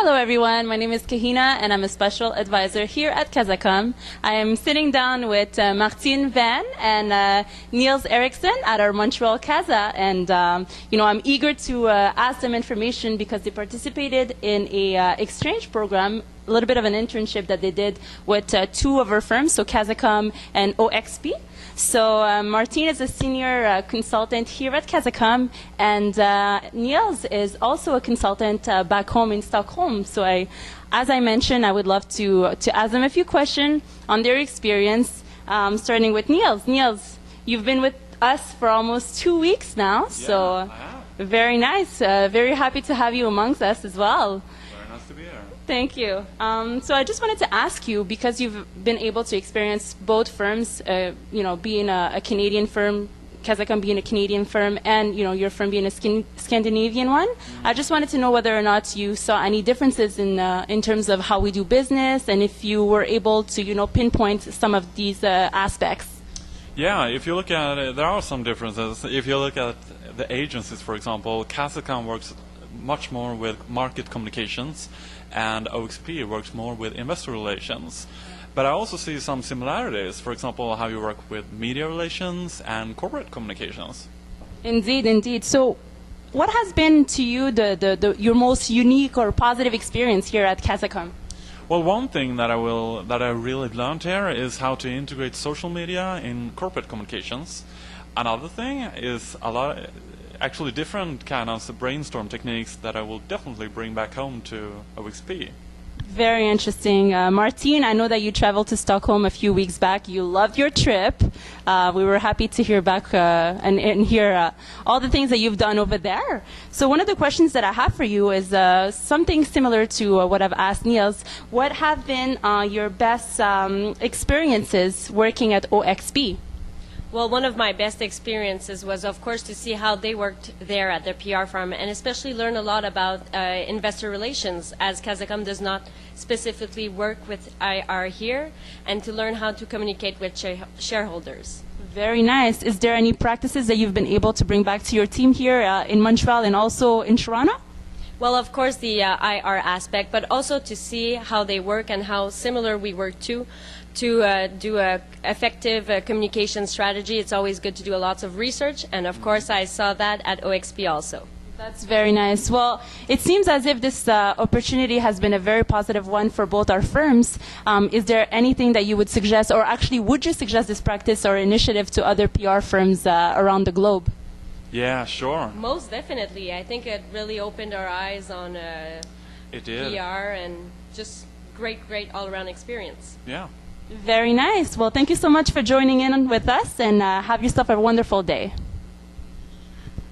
Hello everyone, my name is Kahina and I'm a special advisor here at CASACOM. I am sitting down with Martine Van and Niels Eriksson at our Montreal CASA, and I'm eager to ask them information because they participated in a exchange program, a little bit of an internship that they did with two of our firms, so CASACOM and OXP. So Martine is a senior consultant here at CASACOM, and Niels is also a consultant back home in Stockholm. So as I mentioned, I would love to ask them a few questions on their experience, starting with Niels. Niels, you've been with us for almost 2 weeks now, so very nice. Very happy to have you amongst us as well. Very nice to be here. Thank you. So I just wanted to ask you, because you've been able to experience both firms, being a Canadian firm, CASACOM being a Canadian firm, and your firm being a Scandinavian one. I just wanted to know whether or not you saw any differences in terms of how we do business, and if you were able to pinpoint some of these aspects. Yeah, if you look at it, there are some differences. If you look at the agencies, for example, CASACOM works much more with market communications, and OXP works more with investor relations. But I also see some similarities, for example, how you work with media relations and corporate communications. Indeed, indeed. So what has been to you your most unique or positive experience here at CASACOM? Well, one thing that I really learned here is how to integrate social media in corporate communications. Another thing is actually different kind of brainstorm techniques that I will definitely bring back home to OXP. Very interesting. Martine, I know that you traveled to Stockholm a few weeks back. You loved your trip. We were happy to hear back and hear all the things that you've done over there. So one of the questions that I have for you is something similar to what I've asked Niels. What have been your best experiences working at OXP? Well, one of my best experiences was, of course, to see how they worked there at their PR firm, and especially learn a lot about investor relations, as CASACOM does not specifically work with IR here, and to learn how to communicate with shareholders. Very nice. Is there any practices that you've been able to bring back to your team here in Montreal and also in Toronto? Well, of course, the IR aspect, but also to see how they work and how similar we work to do a effective communication strategy. It's always good to do lots of research, and of course I saw that at OXP also. That's very nice. Well, it seems as if this opportunity has been a very positive one for both our firms. Is there anything that you would suggest, or actually would you suggest this practice or initiative to other PR firms around the globe? Yeah, sure. Most definitely. I think it really opened our eyes on It did. PR, and just great all-around experience. Yeah. Very nice. Well, thank you so much for joining in with us, and have yourself a wonderful day.